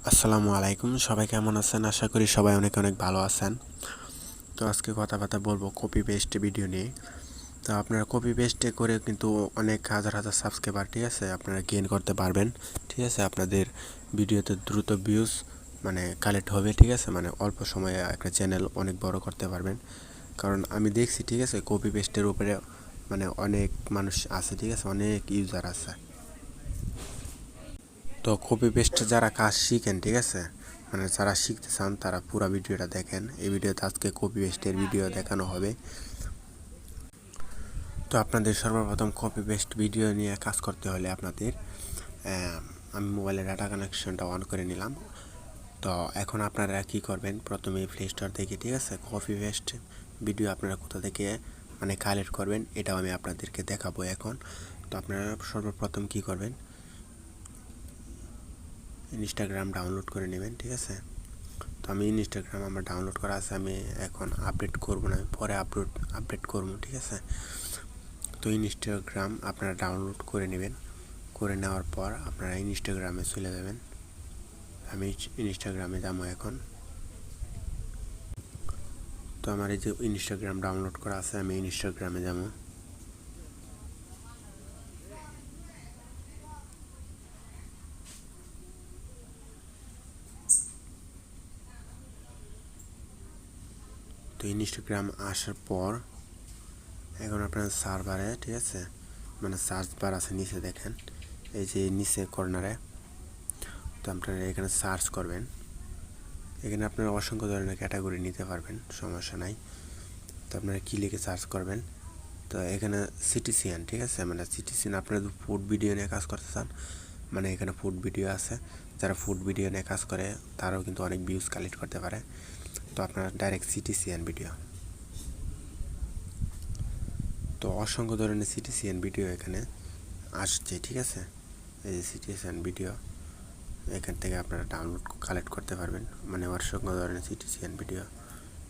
আসসালামু আলাইকুম, সবাই কেমন আছেন? আশা করি সবাই অনেক অনেক ভালো আছেন। তো আজকে কথাবার্তা বলবো কপি পেস্ট ভিডিও নিয়ে। তো আপনারা কপি পেস্টে করে কিন্তু অনেক হাজার হাজার সাবস্ক্রাইবার, ঠিক আছে, আপনারা গেইন করতে পারবেন। ঠিক আছে, আপনাদের ভিডিওতে দ্রুত ভিউজ কালেক্ট হবে। ঠিক আছে, অল্প সময়ে একটা চ্যানেল অনেক বড় করতে পারবেন। কারণ আমি দেখছি, ঠিক আছে, কপি পেস্টের উপরে অনেক মানুষ আছে, ঠিক আছে, অনেক ইউজার আছে। তো কপি পেস্ট যারা কাজ শিখেন, ঠিক আছে, যারা শিখতে চান তারা পুরো ভিডিওটা দেখেন। এই ভিডিওতে আজকে কপি পেস্টের ভিডিও দেখানো হবে। তো আপনাদের সর্বপ্রথম কপি পেস্ট ভিডিও নিয়ে কাজ করতে হলে আপনাদের আমি মোবাইলের ডাটা কানেকশনটা অন করে নিলাম। তো এখন আপনারা কি করবেন, প্রথমে প্লে স্টোর থেকে, ঠিক আছে, কপি পেস্ট ভিডিও আপনারা কোথা থেকে কালেক্ট করবেন এটাও আমি আপনাদেরকে দেখাবো এখন। তো আপনারা সর্বপ্রথম কি করবেন, ইনস্টাগ্রাম ডাউনলোড করে নেবেন। ঠিক আছে, তো আমি ইনস্টাগ্রাম আমার ডাউনলোড করা আছে, আমি এখন আপডেট করব না, আমি পরে আপডেট করবো। ঠিক আছে, তো ইনস্টাগ্রাম আপনারা ডাউনলোড করে নেবেন। করে নেওয়ার পর আপনারা ইনস্টাগ্রামে চলে যাবেন। আমি ইনস্টাগ্রামে যাবো এখন। তো আমার এই যে ইনস্টাগ্রাম ডাউনলোড করা আছে, আমি ইনস্টাগ্রামে যাবো। তো ইনস্টাগ্রাম আসার পর এখন আপনার সার্ভারে, ঠিক আছে, সার্চ বার আছে নিচে, দেখেন এই যে নিচে কর্নারে। তো আপনারা এখানে সার্চ করবেন। এখানে আপনারা অসংখ্য ধরনের ক্যাটাগরি নিতে পারবেন, সমস্যা নাই। তো আপনারা কী লিখে সার্চ করবেন, তো এখানে সিটিসিয়ান, ঠিক আছে, সিটিসিয়ান আপনারা যদি ফুড ভিডিও নিয়ে কাজ করতে চান, এখানে ফুড ভিডিও আছে। যারা ফুড ভিডিও নিয়ে কাজ করে তারাও কিন্তু অনেক ভিউজ কালেক্ট করতে পারে। তো আপনারা ডাইরেক্ট সিটিসিয়ান ভিডিও, তো অসংখ্য ধরনের সিটিসিয়ান ভিডিও এখানে আসছে। ঠিক আছে, এই যে সিটিসিয়ান ভিডিও, এখান থেকে আপনারা ডাউনলোড কালেক্ট করতে পারবেন, অসংখ্য ধরনের সিটিসিয়ান ভিডিও।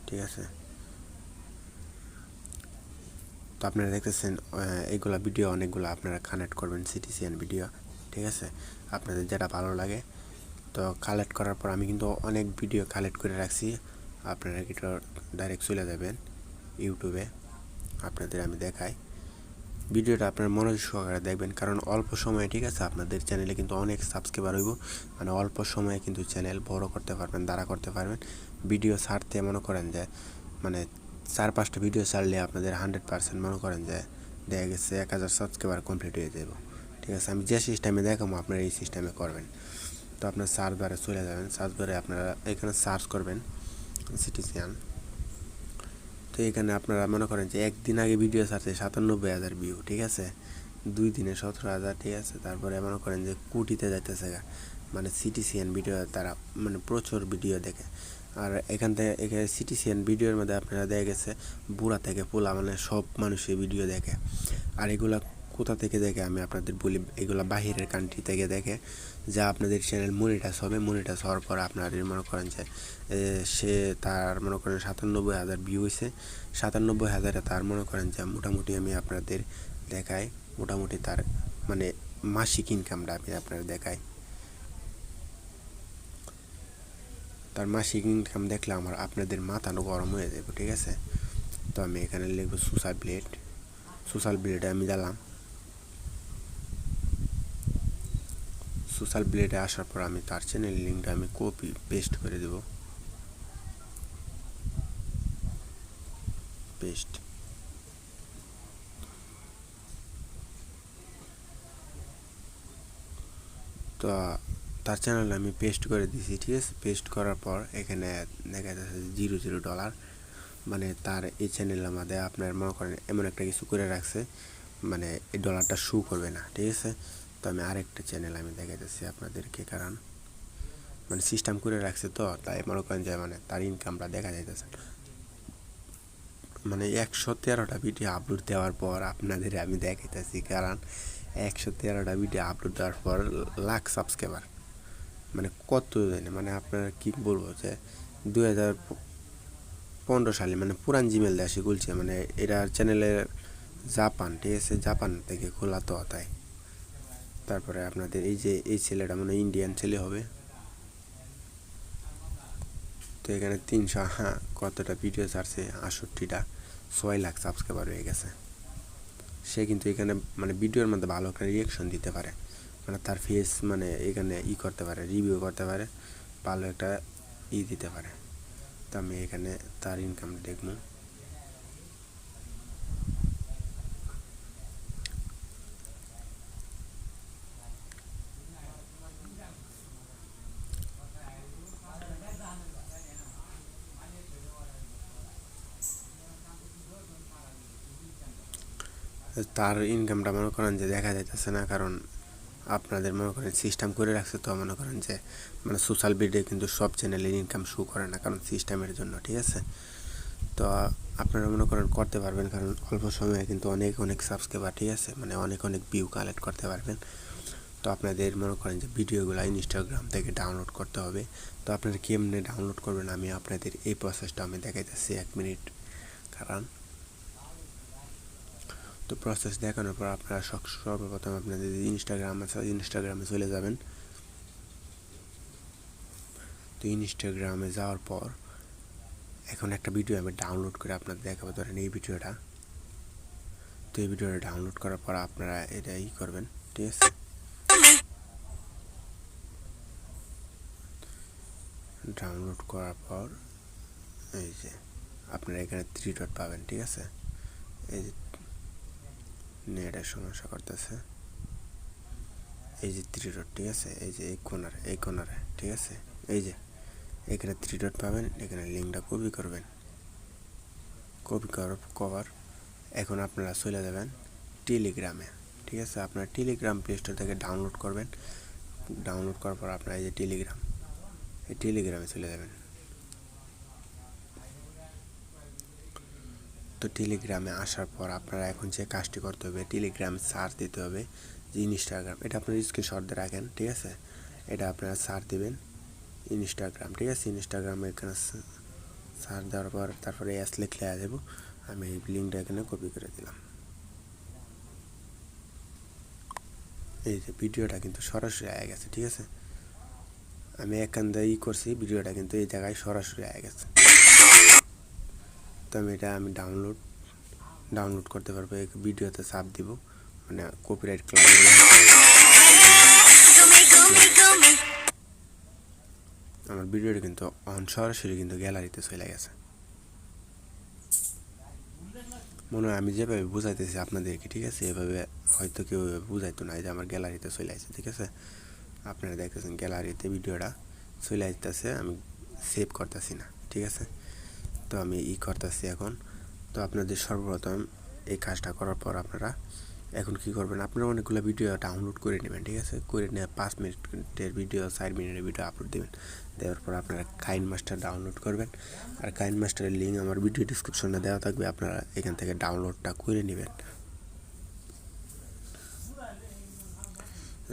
ঠিক আছে, তো আপনারা দেখতেছেন এইগুলা ভিডিও অনেকগুলো আপনারা কানেক্ট করবেন সিটিসিয়ান ভিডিও। ঠিক আছে, আপনাদের যেটা ভালো লাগে। তো কালেক্ট করার পর আমি কিন্তু অনেক ভিডিও কালেক্ট করে রাখছি। আপনারা কিন্তু ডাইরেক্ট চলে যাবেন ইউটিউবে, আপনাদের আমি দেখাই। ভিডিওটা আপনার মনোযোগ সহকারে দেখবেন, কারণ অল্প সময়ে, ঠিক আছে, আপনাদের চ্যানেলে কিন্তু অনেক সাবস্ক্রাইবার হইব। অল্প সময়ে কিন্তু চ্যানেল বড় করতে পারবেন, দাঁড়া করতে পারবেন। ভিডিও ছাড়তে মনে করেন যে 4-5টা ভিডিও ছাড়লে আপনাদের 100% মনে করেন যে দেখা গেছে 1000 সাবস্ক্রাইবার কমপ্লিট হয়ে যাব। ঠিক আছে, আমি যে সিস্টেমে দেখাবো আপনারা এই সিস্টেমে করবেন। তো আপনার সার্চ বারে চলে যাবেন, সার্চ বারে আপনারা এখানে সার্চ করবেন সিটিসিয়ান। তো এখানে আপনারা মনে করেন যে একদিন আগে ভিডিও ছাড়ছে 97,000 ভিউ, ঠিক আছে, 2 দিনে 17,000, ঠিক আছে, তারপরে মনে করেন যে কোটিতে যাইতেছে, সিটিসিয়ান ভিডিও তারা প্রচুর ভিডিও দেখে। আর এখান থেকে এখানে সিটিসিয়ান ভিডিওর মধ্যে আপনারা দেখা গেছে বুড়া থেকে পোলা সব মানুষের ভিডিও দেখে। আর এগুলা কোথা থেকে দেখে আমি আপনাদের বলি, এগুলো বাহিরের কান্ট্রি থেকে দেখে। যা আপনাদের চ্যানেল মনিটাইজ হবে, মনিটাইজ হওয়ার পর আপনাদের মনে করেন যে সে তার মনে করেন 97,000 ভিউ হয়েছে, 97,000-এ তার মনে করেন যে মোটামুটি আমি আপনাদের দেখাই, মোটামুটি তার মাসিক ইনকামটা আমি আপনাদের দেখাই। তার মাসিক ইনকাম দেখলে আমার আপনাদের মাথা গরম হয়ে যাবে। ঠিক আছে, তো আমি এখানে লিখব সোশ্যাল ব্লেডে আমি দিলাম। সোশ্যাল ব্লেডে আসার পর আমি তার চ্যানেল লিঙ্কটা আমি কপি পেস্ট করে দেব, পেস্ট। তো তার চ্যানেল আমি পেস্ট করে দিয়েছি। ঠিক আছে, পেস্ট করার পর এখানে দেখা যাচ্ছে $0 তার এই চ্যানেলের মধ্যে আপনার মনে করেন এমন একটা কিছু করে রাখছে, এই ডলারটা শো করবে না। ঠিক আছে, তো আমি আরেকটা চ্যানেল আমি দেখাইতেছি আপনাদেরকে, কারণ সিস্টেম করে রাখছে, তো তাই মনে করেন যে তার ইনকামটা দেখা যাইতেছে। 113টা ভিডিও আপলোড দেওয়ার পর আপনাদের আমি দেখাইতেছি, কারণ 113টা ভিডিও আপলোড দেওয়ার পর লাখ সাবস্ক্রাইবার, কত জানে, আপনারা কি বলবো যে 2015 সালে পুরান জিমেল দিয়ে আসি খুলছে, এটা চ্যানেলের জাপান, ঠিক আছে, জাপান থেকে খোলা, তো তাই। তারপরে আপনাদের এই যে এই ছেলেটা ইন্ডিয়ান ছেলে হবে। তো এখানে 300 কতটা ভিডিও ছাড়ছে 68টা, 6 লাখ সাবস্ক্রাইবার হয়ে গেছে। সে কিন্তু এখানে মানে ভিডিওর মধ্যে ভালো একটা রিয়াকশন দিতে পারে, মানে তার ফেস মানে এখানে করতে পারে, রিভিউ করতে পারে, ভালো একটা দিতে পারে। তো আমি এখানে তার ইনকাম দেখবো। তার ইনকামটা মনে করেন যে দেখা যাইতেছে না, কারণ আপনাদের মনে করেন সিস্টেম করে রাখছে। তো মনে করেন যে মানে সোশ্যাল মিডিয়ায় কিন্তু সব চ্যানেলের ইনকাম শো করে না, কারণ সিস্টেমের জন্য, ঠিক আছে। তো আপনারা মনে করেন করতে পারবেন, কারণ অল্প সময়ে কিন্তু অনেক সাবস্ক্রাইবার, ঠিক আছে, মানে অনেক ভিউ কালেক্ট করতে পারবেন। তো আপনাদের মনে করেন যে ভিডিওগুলো ইনস্টাগ্রাম থেকে ডাউনলোড করতে হবে। তো আপনারা কেমনে ডাউনলোড করবেন আমি আপনাদের এই প্রসেসটা আমি দেখাইতেছি 1 মিনিট, কারণ তো প্রসেস দেখানোর পর আপনারা সর্বপ্রথম আপনাদের ইনস্টাগ্রামে চলে যাবেন। তো ইনস্টাগ্রামে যাওয়ার পর এখন একটা ভিডিও আমি ডাউনলোড করে আপনাদের দেখাবো, ধরেন এই ভিডিওটা। তো এই ভিডিওটা ডাউনলোড করার পর আপনারা এটা করবেন, ঠিক আছে। ডাউনলোড করার পর এই যে আপনারা এখানে 3 ডট পাবেন, ঠিক আছে। এই যে নেটের সমস্যা করতেছে, এই যে 3 ডট, ঠিক আছে, এই যে এই কোণারে, ঠিক আছে। এই যে এখানে 3 ডট পাবেন, এখানে লিঙ্কটা কপি করবেন। কপি করার এখন আপনারা চলে যাবেন টেলিগ্রামে, ঠিক আছে। আপনারা টেলিগ্রাম প্লে স্টোর থেকে ডাউনলোড করবেন। ডাউনলোড করার পর আপনারা এই যে টেলিগ্রামে চলে যাবেন। তো টেলিগ্রামে আসার পর আপনারা এখন যে কাজটি করতে হবে, টেলিগ্রামে সার্চ দিতে হবে যে ইনস্টাগ্রাম। এটা আপনারা স্ক্রিনশট দিয়ে রাখেন, ঠিক আছে। এটা আপনারা সার্চ দিবেন ইনস্টাগ্রাম, ঠিক আছে। ইনস্টাগ্রামে এখানে সার্চ দেওয়ার পর তারপরে এস লিখলে যাব। আমি এই লিঙ্কটা এখানে কপি করে দিলাম। এই যে ভিডিওটা কিন্তু সরাসরি আয়া গেছে, ঠিক আছে। আমি এখান দিয়ে করছি, ভিডিওটা কিন্তু এই জায়গায় সরাসরি আয়া গেছে। তো আমি এটা ডাউনলোড করতে পারবো, এই ভিডিওতে চাপ দিব, মানে কপিরাইট ক্লেম। আমার ভিডিওটা কিন্তু সরাসরি কিন্তু গ্যালারিতে চলে গেছে। মনে হয় আমি যেভাবে বুঝাইতেছি আপনাদেরকে, ঠিক আছে, এভাবে হয়তো কেউ বুঝাইতো না। যে আমার গ্যালারিতে চলে আসছে, ঠিক আছে। আপনারা দেখতেছেন গ্যালারিতে ভিডিওটা চলে আসতেছে, আমি সেভ করতেছি না, ঠিক আছে। তো আমি করতেছি এখন। তো আপনাদের সর্বপ্রথম এই কাজটা করার পর আপনারা এখন কি করবেন, আপনারা অনেকগুলো ভিডিও ডাউনলোড করে নেবেন, ঠিক আছে। করে নিয়ে 5 মিনিটের ভিডিও, 4 মিনিটের ভিডিও আপলোড দেবেন। দেওয়ার পর আপনারা কাইন মাস্টার ডাউনলোড করবেন। আর কাইন মাস্টারের লিঙ্ক আমার ভিডিও ডিসক্রিপশনে দেওয়া থাকবে, আপনারা এখান থেকে ডাউনলোডটা করে নেবেন।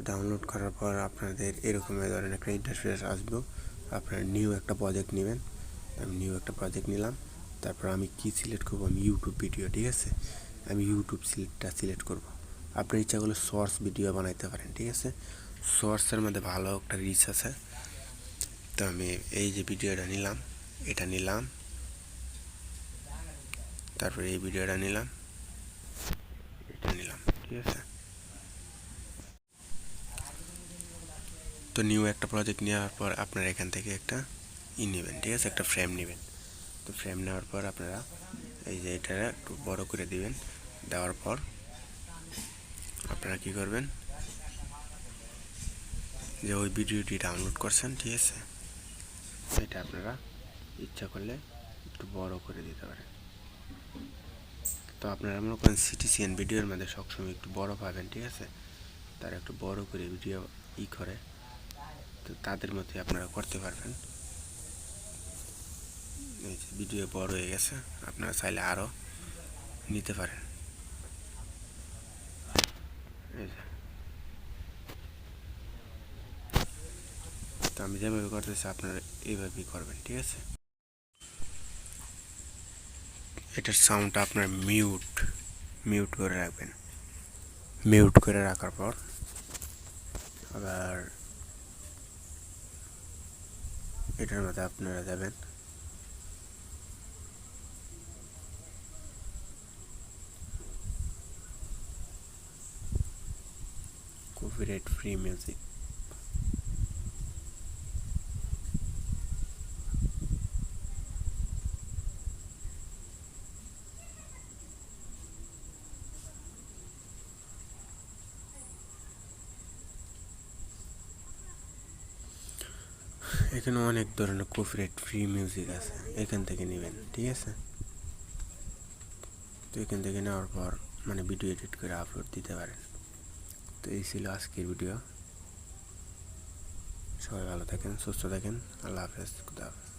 ডাউনলোড করার পর আপনাদের এরকম ধরনের একটা ইন্টারফেস আসবে। আপনারা নিউ একটা প্রজেক্ট নেবেন। আমি নিউ একটা প্রজেক্ট নিলাম। তারপর আমি কি সিলেক্ট করবো, আমি ইউটিউব ভিডিও, ঠিক আছে। আমি ইউটিউব সিলেক্ট করব। আপনার ইচ্ছা করলে শর্টস ভিডিও বানাইতে পারেন, ঠিক আছে। শর্টসের মধ্যে ভালো একটা রিচ আছে। তো আমি এই যে ভিডিওটা নিলাম, এটা নিলাম, তারপরে এই ভিডিওটা নিলাম, এটা নিলাম, ঠিক আছে। তো নিউ একটা প্রজেক্ট নেওয়ার পর আপনারা এখান থেকে একটা নেবেন, ঠিক আছে, একটা ফ্রেম নেবেন। তো ফ্রেম নেওয়ার পর আপনারা এই যে এটা একটু বড় করে দিবেন। দেওয়ার পর আপনারা কি করবেন, যে ওই ভিডিওটি ডাউনলোড করছেন, ঠিক আছে, এটা আপনারা ইচ্ছা করলে একটু বড় করে দিতে পারেন। তো আপনারা মনে করেন সিটিসিএন ভিডিওর মধ্যে সবসময় একটু বড় পাবেন, ঠিক আছে। তারা একটু বড় করে ভিডিও করে, তো তাদের মধ্যে আপনারা করতে পারবেন। এই যে ভিডিও বড় হয়ে গেছে, আপনারা চাইলে আরও নিতে পারেন। এই যে তো আমি যেভাবে করতেছি আপনারা এইভাবেই করবেন, ঠিক আছে। এটার সাউন্ডটা আপনার মিউট করে রাখবেন। মিউট করে রাখার পর আবার এটার মধ্যে আপনারা যাবেন কপিরাইট ফ্রি মিউজিক। এখানে অনেক ধরনের কপিরাইট ফ্রি মিউজিক আছে, এখান থেকে নেবেন, ঠিক আছে? তো এখান থেকে নেওয়ার পর মানে ভিডিও এডিট করে আপলোড দিতে পারেন। তো এই ছিল আজকের ভিডিও। সবাই ভালো থাকেন, সুস্থ থাকেন। আল্লাহ হাফেজ, খুদা হাফেজ।